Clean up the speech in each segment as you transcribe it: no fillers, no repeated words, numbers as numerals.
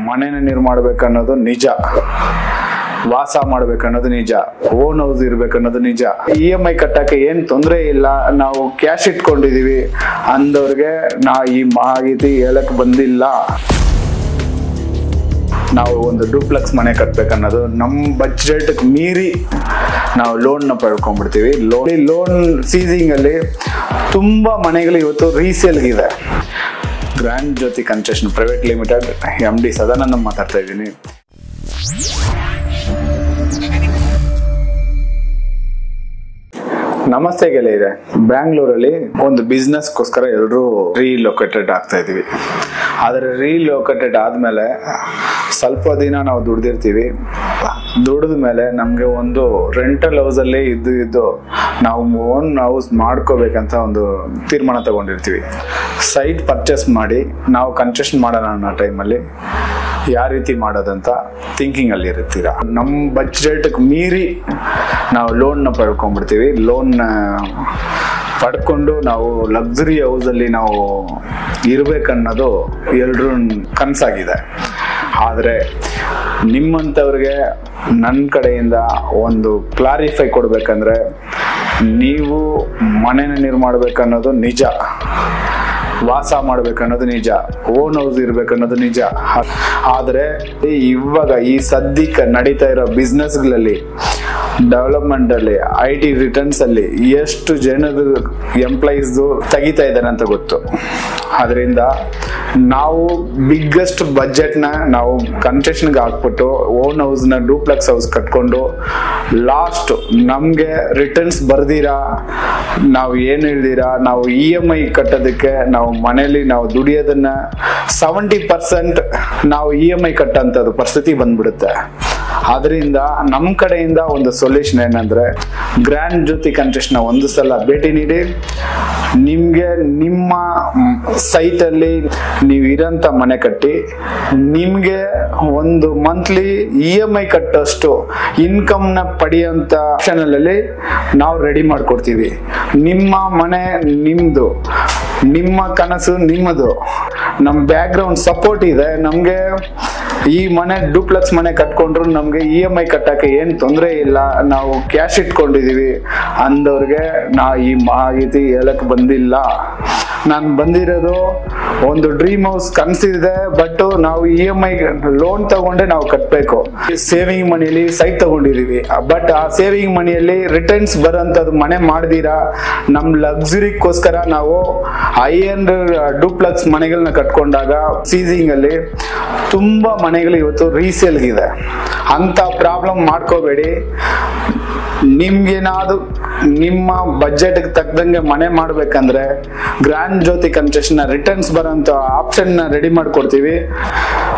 ಮನೆನ ನಿರ್ಮಾಣಬೇಕನ್ನೋದು ನಿಜ, ವಾಸ ಮಾಡ್ಬೇಕನ್ನೋದು ನಿಜ, ಓನ್ ಹೌಸ್ ಇರ್ಬೇಕನ್ನೋದು ನಿಜ. EMI ಕಟ್ಟಕ್ಕೆ ಏನ್ ತೊಂದರೆ ಇಲ್ಲ, ನಾವು ಕ್ಯಾಶ್ ಇಟ್ಕೊಂಡಿದೀವಿ ಅಂದವ್ರಿಗೆ ನಾ ಈ ಮಾಹಿತಿ ಹೇಳಕ್ ಬಂದಿಲ್ಲ. ನಾವು ಒಂದು ಡೂಪ್ಲೆಕ್ಸ್ ಮನೆ ಕಟ್ಬೇಕನ್ನೋದು ನಮ್ಮ ಬಜೆಟ್ ಮೀರಿ ನಾವು ಲೋನ್ನ ಪಡ್ಕೊಂಡ್ಬಿಡ್ತೀವಿ. ಲೋನ್ ಸೀಸಿಂಗ್ ಅಲ್ಲಿ ತುಂಬಾ ಮನೆಗಳು ಇವತ್ತು ರೀಸೇಲ್ಗಿದೆ. Grand Jyothi Construction Private Limited MD Sadananda ಮಾತಾಡ್ತಾ ಇದ್ದೀನಿ. ನಮಸ್ತೆ ಗೆಳೆಯರೆ, ಬ್ಯಾಂಗ್ಳೂರಲ್ಲಿ ಒಂದು ಬಿಸ್ನೆಸ್ಗೋಸ್ಕರ ಎಲ್ಲರೂ ರೀಲೊಕೇಟೆಡ್ ಆಗ್ತಾ ಇದೀವಿ. ಆದರೆ ರೀಲೊಕೇಟೆಡ್ ಆದ್ಮೇಲೆ ಸ್ವಲ್ಪ ದಿನ ನಾವು ದುಡ್ದಿರ್ತೀವಿ. ದುಡಿದ ಮೇಲೆ ನಮಗೆ ಒಂದು ರೆಂಟಲ್ ಹೌಸಲ್ಲೇ ಇದ್ದು ನಾವು ಓನ್ ಹೌಸ್ ಮಾಡ್ಕೋಬೇಕಂತ ಒಂದು ತೀರ್ಮಾನ ತಗೊಂಡಿರ್ತೀವಿ. ಸೈಟ್ ಪರ್ಚೇಸ್ ಮಾಡಿ ನಾವು ಕನ್ಸ್ಟ್ರಕ್ಷನ್ ಮಾಡೋಣ ಅನ್ನೋ ಟೈಮಲ್ಲಿ ಯಾವ ರೀತಿ ಮಾಡೋದಂತ ಥಿಂಕಿಂಗ್ ಅಲ್ಲಿ ಇರ್ತೀರ. ನಮ್ಮ ಬಜೆಟ್ಗೆ ಮೀರಿ ನಾವು ಲೋನ್ನ ಪಡ್ಕೊಂಡ್ಬಿಡ್ತೀವಿ. ಲೋನ್ ಪಡ್ಕೊಂಡು ನಾವು ಲಕ್ಸುರಿ ಹೌಸಲ್ಲಿ ನಾವು ಇರ್ಬೇಕನ್ನೋದು ಎಲ್ರೂ ಕನಸಾಗಿದೆ. ಆದರೆ ನಿಮ್ಮಂಥವ್ರಿಗೆ ನನ್ನ ಕಡೆಯಿಂದ ಒಂದು ಕ್ಲಾರಿಫೈ ಕೊಡ್ಬೇಕಂದ್ರೆ, ನೀವು ಮನೆನ ನಿರ್ಮಾಣಬೇಕನ್ನೋದು ನಿಜ, ವಾಸ ಮಾಡ್ಬೇಕನ್ನೋದು ನಿಜ, ಓನ್ ಹೌಸ್ ಇರ್ಬೇಕನ್ನೋದು ನಿಜ. ಆದರೆ ಇವಾಗ ಈ ಸದ್ಯಕ್ಕೆ ನಡೀತಾ ಇರೋ ಬಿಸ್ನೆಸ್ಗಳಲ್ಲಿ, ಡೆವಲಪ್ಮೆಂಟ್ ಅಲ್ಲಿ, IT ರಿಟರ್ನ್ಸ್ ಅಲ್ಲಿ ಎಷ್ಟು ಜನದ ಎಂಪ್ಲಾಯೀಸ್ ತೆಗಿತಾ ಇದ್ದಾರೆ ಅಂತ ಗೊತ್ತು. ಅದರಿಂದ ನಾವು ಬಿಗ್ಗೆಸ್ಟ್ ಬಜೆಟ್ನ ನಾವು ಕನ್ಸ್ಟ್ರಕ್ಷನ್ಗೆ ಹಾಕ್ಬಿಟ್ಟು ಓನ್ ಹೌಸ್ನ ಡೂಪ್ಲೆಕ್ಸ್ ಹೌಸ್ ಕಟ್ಕೊಂಡು ಲಾಸ್ಟ್ ನಮಗೆ ರಿಟರ್ನ್ಸ್ ಬರ್ದಿರಾ, ನಾವು ಏನು ಹೇಳ್ದಿರಾ, ನಾವು EMI ಕಟ್ಟೋದಕ್ಕೆ ನಾವು ಮನೇಲಿ ನಾವು ದುಡಿಯೋದನ್ನ 70% ನಾವು EMI ಕಟ್ಟೋಂಥದ್ದು ಪರಿಸ್ಥಿತಿ ಬಂದ್ಬಿಡುತ್ತೆ. ಅದರಿಂದ ನಮ್ಮ ಕಡೆಯಿಂದ ಒಂದು ಸೊಲ್ಯೂಷನ್ ಏನಂದ್ರೆ, ಗ್ರ್ಯಾಂಡ್ ಜ್ಯೋತಿ ಕನ್ಸ್ಟ್ರಕ್ಷನ್ ಒಂದು ಸಲ ಭೇಟಿ ನೀಡಿ, ನಿಮ್ಗೆ ನಿಮ್ಮ ಸೈಟಲ್ಲಿ ನೀವು ಇರೋಂಥ ಮನೆ ಕಟ್ಟಿ ನಿಮ್ಗೆ ಒಂದು ಮಂತ್ಲಿ EMI ಕಟ್ಟೋಷ್ಟು ಇನ್ಕಮ್ನ ಪಡೆಯೋಂಥ ಆಪ್ಷನಲ್ಲಿ ನಾವು ರೆಡಿ ಮಾಡ್ಕೊಡ್ತೀವಿ. ನಿಮ್ಮ ಮನೆ ನಿಮ್ದು, ನಿಮ್ಮ ಕನಸು ನಿಮ್ಮದು. ನಮ್ಮ ಬ್ಯಾಕ್ ಗ್ರೌಂಡ್ ಸಪೋರ್ಟ್ ಇದೆ. ನಮ್ಗೆ ಈ ಮನೆ ಡೂಪ್ಲೆಕ್ಸ್ ಮನೆ ಕಟ್ಕೊಂಡ್ರು ನಮ್ಗೆ EMI ಕಟ್ಟಕ್ಕೆ ಏನ್ ತೊಂದರೆ ಇಲ್ಲ, ನಾವು ಕ್ಯಾಶ್ ಇಟ್ಕೊಂಡಿದೀವಿ ಅಂದವ್ರಿಗೆ ನಾ ಈ ಮಾಹಿತಿ ಹೇಳಕ್ ಬಂದಿಲ್ಲ. ನಾನು ಬಂದಿರೋದು ಒಂದು ಡ್ರೀಮ್ ಹೌಸ್ ಕನ್ಸಿದೆ, ಬಟ್ ನಾವು EMI ಲೋನ್ ತಗೊಂಡೆ ನಾವು ಕಟ್ಬೇಕು. ಸೇವಿಂಗ್ ಮನಿಯಲ್ಲಿ ಸೈಟ್ ತಗೊಂಡಿದೀವಿ, ಬಟ್ ಆ ಸೇವಿಂಗ್ ಮನಿಯಲ್ಲಿ ರಿಟರ್ನ್ಸ್ ಬರೋಂಥದ್ದು ಮನೆ ಮಾಡ್ದಿರಾ ನಮ್ ಲಕ್ಸುರಿಗೋಸ್ಕರ ನಾವು ಹೈ-ಎಂಡ್ ಡೂಪ್ಲೆಕ್ಸ್ ಮನೆಗಳನ್ನ ಕಟ್ಕೊಂಡಾಗ ಸೀಸಿಂಗ್ ಅಲ್ಲಿ ತುಂಬಾ ಮನೆಗಳು ಇವತ್ತು ರೀಸೇಲ್ಗಿದೆ. ಅಂತ ಪ್ರಾಬ್ಲಮ್ ಮಾಡ್ಕೋಬೇಡಿ. ನಿಮ್ಗೇನಾದ್ರು ನಿಮ್ಮ ಬಜೆಟ್ಗೆ ತಕ್ಕದಂಗೆ ಮನೆ ಮಾಡ್ಬೇಕಂದ್ರೆ ಗ್ರ್ಯಾಂಡ್ ಜ್ಯೋತಿ ಕನ್ಸ್ಟ್ರಕ್ಷನ್ ರಿಟರ್ನ್ಸ್ ಬರೋಂಥ ಆಪ್ಷನ್ ರೆಡಿ ಮಾಡ್ಕೊಡ್ತೀವಿ.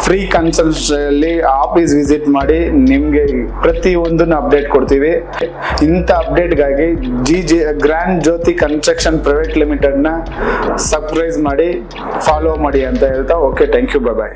ಫ್ರೀ ಕನ್ಸಲ್ಟಲ್ಲಿ ಆಫೀಸ್ ವಿಸಿಟ್ ಮಾಡಿ ನಿಮ್ಗೆ ಪ್ರತಿಯೊಂದನ್ನು ಅಪ್ಡೇಟ್ ಕೊಡ್ತೀವಿ. ಇಂಥ ಅಪ್ಡೇಟ್ಗಾಗಿ ಗ್ರ್ಯಾಂಡ್ ಜ್ಯೋತಿ ಕನ್ಸ್ಟ್ರಕ್ಷನ್ ಪ್ರೈವೇಟ್ ಲಿಮಿಟೆಡ್ನ ಸಬ್ಸ್ಕ್ರೈಬ್ ಮಾಡಿ, ಫಾಲೋ ಮಾಡಿ ಅಂತ ಹೇಳ್ತಾ, ಓಕೆ, ಥ್ಯಾಂಕ್ ಯು, ಬಾಯ್.